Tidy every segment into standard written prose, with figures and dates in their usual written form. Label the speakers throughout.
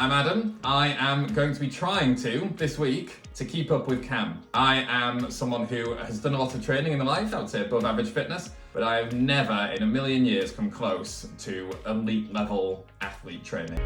Speaker 1: I'm Adam. I am going to be trying this week, to keep up with Cam. I am someone who has done a lot of training in their life, I would say above average fitness, but I have never in a million years come close to elite level athlete training.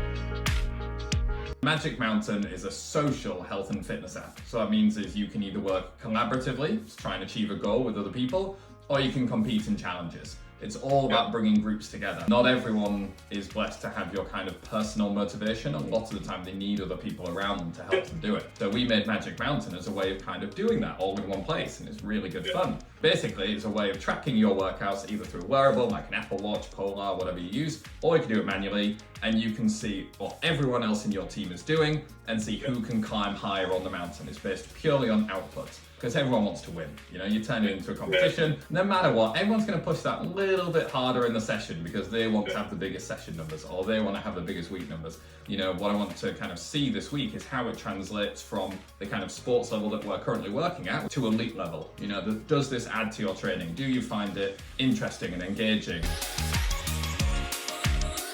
Speaker 1: Magic Mountain is a social health and fitness app. So that means is you can either work collaboratively, to try and achieve a goal with other people, or you can compete in challenges. It's all about bringing groups together. Not everyone is blessed to have your kind of personal motivation. A lot of the time they need other people around them to help them do it. So we made Magic Mountain as a way of kind of doing that all in one place, and it's really good fun. Basically, it's a way of tracking your workouts either through a wearable, like an Apple Watch, Polar, whatever you use, or you can do it manually, and you can see what everyone else in your team is doing and see who can climb higher on the mountain. It's based purely on output, because everyone wants to win. You know, you turn it into a competition, no matter what, everyone's gonna push that a little bit harder in the session because they want to have the biggest session numbers, or they want to have the biggest week numbers. You know, what I want to kind of see this week is how it translates from the kind of sports level that we're currently working at to elite level. You know, does this add to your training? Do you find it interesting and engaging?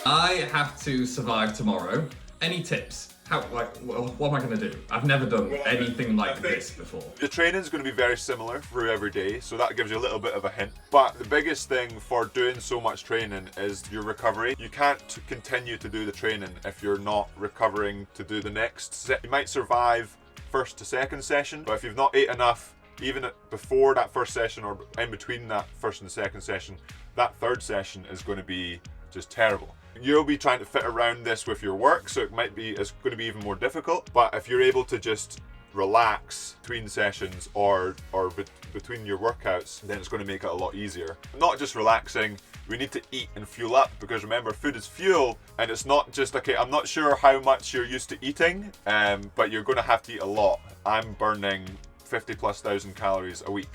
Speaker 1: I have to survive tomorrow. Any tips? What am I going to do? I've never done anything like this before.
Speaker 2: The training is going to be very similar through every day, so that gives you a little bit of a hint. But the biggest thing for doing so much training is your recovery. You can't continue to do the training if you're not recovering to do the next. You might survive first to second session, but if you've not ate enough, even before that first session or in between that first and second session, that third session is going to be just terrible. You'll be trying to fit around this with your work, so it's going to be even more difficult. But if you're able to just relax between sessions or between your workouts, then it's going to make it a lot easier. Not just relaxing, we need to eat and fuel up, because remember, food is fuel, and it's not just, okay, I'm not sure how much you're used to eating, but you're going to have to eat a lot. I'm burning 50,000+ calories a week.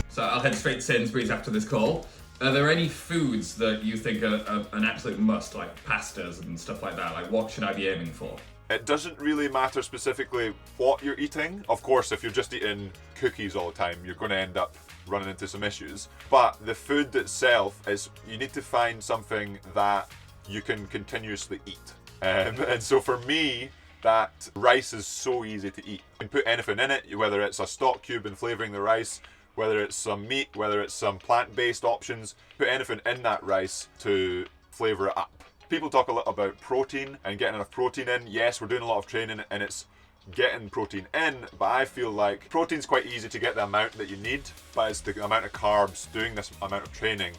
Speaker 1: So I'll head straight to Sainsbury's after this call. Are there any foods that you think are an absolute must, like pastas and stuff like that? Like, what should I be aiming for?
Speaker 2: It doesn't really matter specifically what you're eating. Of course, if you're just eating cookies all the time, you're going to end up running into some issues. But the food itself is, you need to find something that you can continuously eat. And so for me, that rice is so easy to eat. You can put anything in it, whether it's a stock cube and flavoring the rice, whether it's some meat, whether it's some plant-based options, put anything in that rice to flavor it up. People talk a lot about protein and getting enough protein in. Yes, we're doing a lot of training and it's getting protein in, but I feel like protein's quite easy to get the amount that you need, but it's the amount of carbs doing this amount of training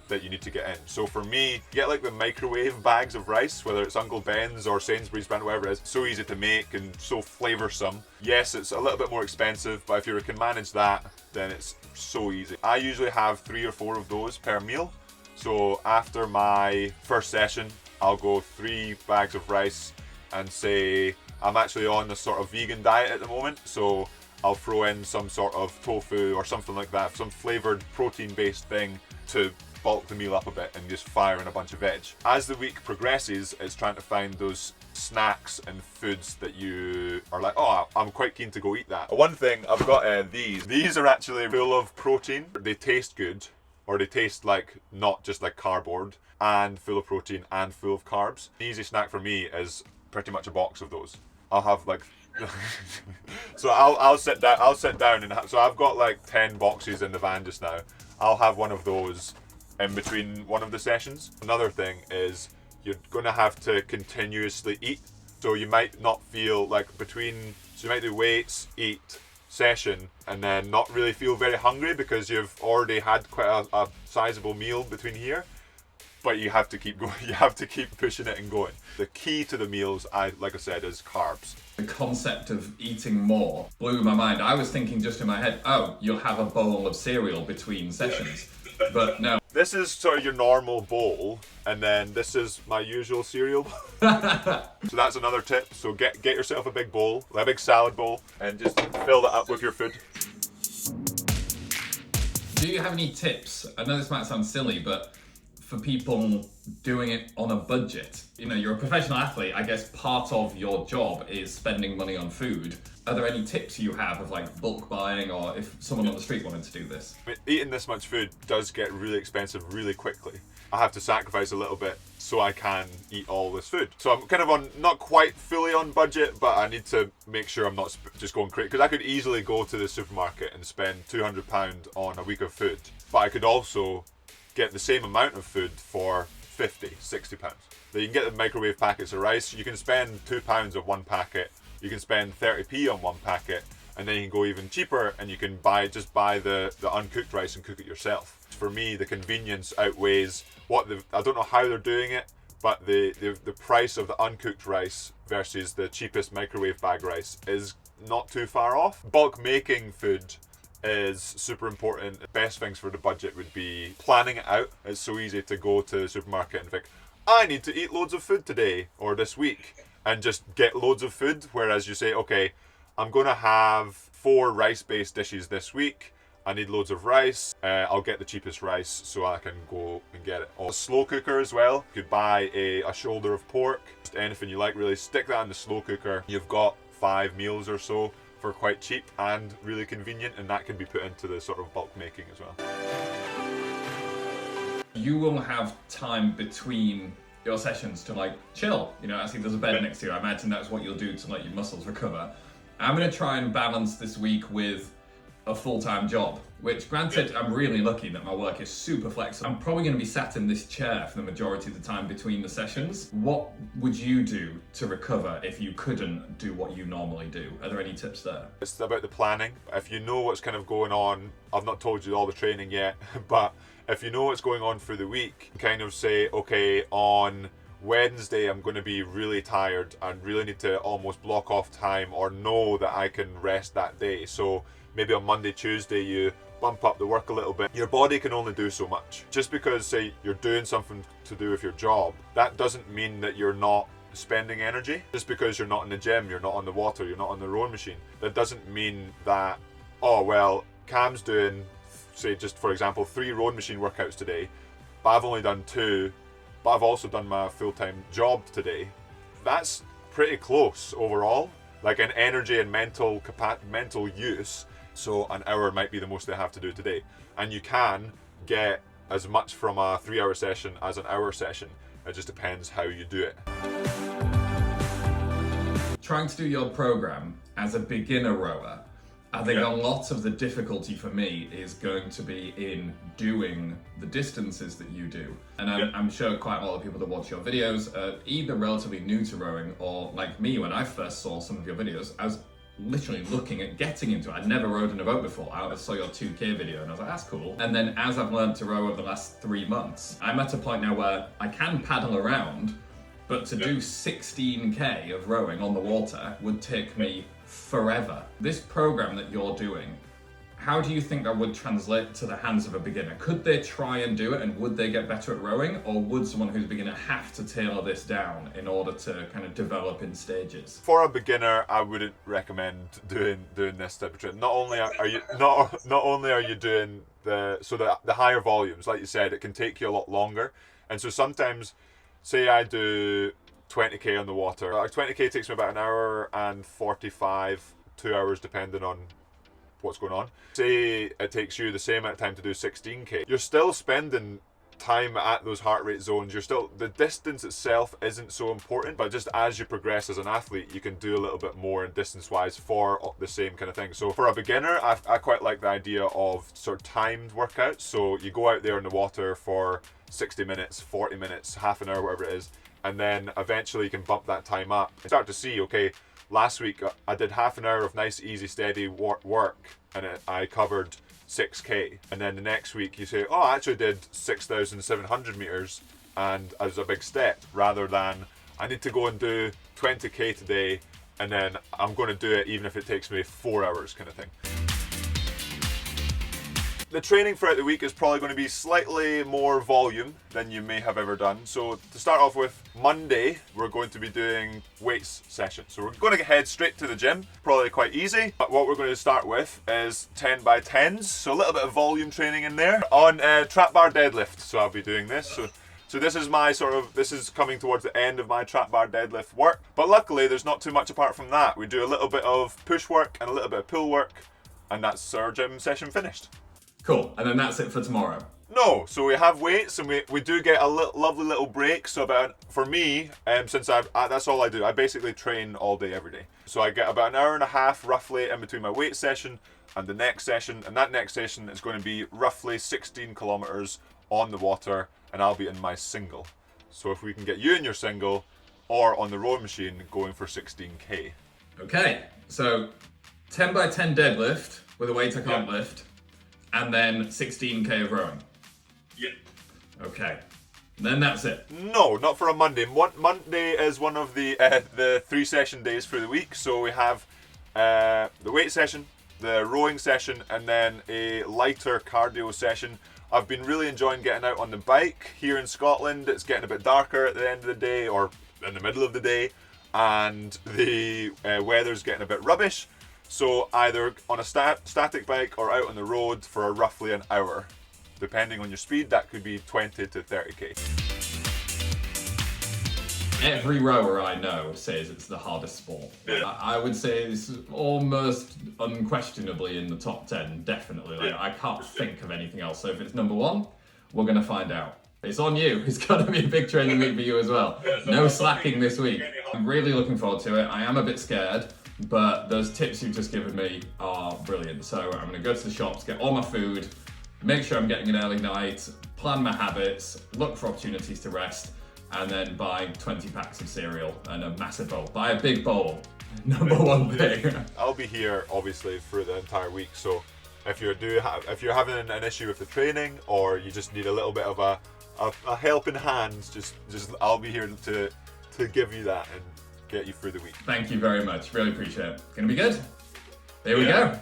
Speaker 2: that you need to get in. So for me, get like the microwave bags of rice, whether it's Uncle Ben's or Sainsbury's brand, whatever it is. So easy to make and so flavoursome. Yes, it's a little bit more expensive, but if you can manage that, then it's so easy. I usually have 3 or 4 of those per meal. So after my first session, I'll go 3 bags of rice and say, I'm actually on a sort of vegan diet at the moment, so I'll throw in some sort of tofu or something like that, some flavoured protein-based thing to bulk the meal up a bit and just fire in a bunch of veg. As the week progresses, it's trying to find those snacks and foods that you are like, oh, I'm quite keen to go eat that. One thing, I've got these. These are actually full of protein. They taste good, or they taste like not just like cardboard, and full of protein and full of carbs. An easy snack for me is pretty much a box of those. I'll have like so I'll sit down and so I've got like 10 boxes in the van just now. I'll have one of those in between one of the sessions. Another thing is you're going to have to continuously eat, so you might not feel like so you might do weights, eat, session, and then not really feel very hungry because you've already had quite a sizable meal between here, but you have to keep going. You have to keep pushing it and going. The key to the meals, like I said, is carbs.
Speaker 1: The concept of eating more blew my mind. I was thinking just in my head, oh, you'll have a bowl of cereal between sessions. But no.
Speaker 2: This is sort of your normal bowl, and then this is my usual cereal. So that's another tip. So get yourself a big bowl, a big salad bowl, and just fill that up with your food.
Speaker 1: Do you have any tips? I know this might sound silly, but for people doing it on a budget. You know, you're a professional athlete. I guess part of your job is spending money on food. Are there any tips you have of like bulk buying, or if someone on the street wanted to do this?
Speaker 2: I mean, eating this much food does get really expensive really quickly. I have to sacrifice a little bit so I can eat all this food. So I'm kind of on, not quite fully on budget, but I need to make sure I'm not just going crazy. Because I could easily go to the supermarket and spend £200 on a week of food. But I could also get the same amount of food for £50, £60. Then you can get the microwave packets of rice. You can spend £2 on one packet. You can spend 30p on one packet. And then you can go even cheaper and you can just buy the uncooked rice and cook it yourself. For me, the convenience outweighs I don't know how they're doing it, but the price of the uncooked rice versus the cheapest microwave bag rice is not too far off. Bulk making food is super important. The best things for the budget would be planning it out. It's so easy to go to the supermarket and think, I need to eat loads of food today or this week, and just get loads of food. Whereas you say, okay, I'm going to have 4 rice-based dishes this week. I need loads of rice. I'll get the cheapest rice so I can go and get it. A slow cooker as well. You could buy a shoulder of pork, just anything you like really. Stick that in the slow cooker. You've got 5 meals or so for quite cheap and really convenient, and that can be put into the sort of bulk making as well.
Speaker 1: You will have time between your sessions to like chill. You know, actually there's a bed next to you. I imagine that's what you'll do to let your muscles recover. I'm going to try and balance this week with a full-time job, which granted, I'm really lucky that my work is super flexible. I'm probably going to be sat in this chair for the majority of the time between the sessions. What would you do to recover if you couldn't do what you normally do? Are there any tips there?
Speaker 2: It's about the planning. If you know what's kind of going on, I've not told you all the training yet, but if you know what's going on through the week, kind of say, okay, on Wednesday I'm going to be really tired and really need to almost block off time or know that I can rest that day. So maybe on Monday, Tuesday you bump up the work a little bit. Your body can only do so much. Just because, say, you're doing something to do with your job, that doesn't mean that you're not spending energy. Just because you're not in the gym, you're not on the water, you're not on the rowing machine, that doesn't mean that, oh well, Cam's doing, say, just for example, 3 rowing machine workouts today, but I've only done 2, but I've also done my full-time job today. That's pretty close overall, like in energy and mental use. So an hour might be the most they have to do today. And you can get as much from a 3-hour session as an hour session. It just depends how you do it.
Speaker 1: Trying to do your program as a beginner rower, I think a lot of the difficulty for me is going to be in doing the distances that you do. And I'm sure quite a lot of people that watch your videos are either relatively new to rowing or like me, when I first saw some of your videos, I was literally looking at getting into it. I'd never rowed in a boat before. I saw your 2K video and I was like, that's cool. And then as I've learned to row over the last 3 months, I'm at a point now where I can paddle around, but to do 16K of rowing on the water would take me forever. This program that you're doing, how do you think that would translate to the hands of a beginner? Could they try and do it and would they get better at rowing? Or would someone who's a beginner have to tailor this down in order to kind of develop in stages?
Speaker 2: For a beginner, I wouldn't recommend doing this type of training. Not only are you doing the higher volumes, like you said, it can take you a lot longer. And so sometimes, say I do 20k on the water. 20k takes me about an hour and 45, 2 hours depending on what's going on. Say it takes you the same amount of time to do 16k. You're still spending time at those heart rate zones. The distance itself isn't so important, but just as you progress as an athlete, you can do a little bit more in distance wise for the same kind of thing. So for a beginner, I quite like the idea of sort of timed workouts. So you go out there in the water for 60 minutes, 40 minutes, half an hour, whatever it is, and then eventually you can bump that time up and start to see, okay, last week I did half an hour of nice, easy, steady work and I covered 6k. And then the next week you say, oh, I actually did 6,700 meters and as a big step, rather than I need to go and do 20k today and then I'm going to do it even if it takes me 4 hours kind of thing. The training throughout the week is probably going to be slightly more volume than you may have ever done. So to start off with, Monday, we're going to be doing weights sessions. So we're going to head straight to the gym, probably quite easy. But what we're going to start with is 10 by 10s. So a little bit of volume training in there on trap bar deadlift. So I'll be doing this. So So this is coming towards the end of my trap bar deadlift work. But luckily there's not too much apart from that. We do a little bit of push work and a little bit of pull work, and that's our gym session finished.
Speaker 1: Cool, and then that's it for tomorrow.
Speaker 2: No, so we have weights and we do get a lovely little break. So for me, since that's all I do, I basically train all day, every day. So I get about an hour and a half roughly in between my weight session and the next session. And that next session is going to be roughly 16 kilometers on the water, and I'll be in my single. So if we can get you in your single or on the rowing machine going for 16k.
Speaker 1: Okay, so 10 by 10 deadlift with a weight I can't lift, and then 16k of rowing.
Speaker 2: Yeah.
Speaker 1: Okay, then that's it.
Speaker 2: No, not for a Monday. Monday is one of the 3 session days for the week. So we have the weight session, the rowing session, and then a lighter cardio session. I've been really enjoying getting out on the bike here in Scotland. It's getting a bit darker at the end of the day or in the middle of the day, and the weather's getting a bit rubbish. So either on a static bike or out on the road for roughly an hour. Depending on your speed, that could be 20 to 30k.
Speaker 1: Every rower I know says it's the hardest sport.
Speaker 2: Yeah.
Speaker 1: I would say it's almost unquestionably in the top 10, definitely. Like, I can't think of anything else. So if it's number 1, we're going to find out. It's on you. It's going to be a big training week for you as well. No slacking this week. I'm really looking forward to it. I am a bit scared, but those tips you've just given me are brilliant. So I'm going to go to the shops, get all my food, make sure I'm getting an early night, plan my habits, look for opportunities to rest, and then buy 20 packs of cereal and a massive bowl. Buy a big bowl. Number 1 thing.
Speaker 2: I'll be here obviously for the entire week, so if you're having an issue with the training or you just need a little bit of a helping hand, just I'll be here to give you that and get you through the week.
Speaker 1: Thank you very much. Really appreciate it. Gonna be good. There we go.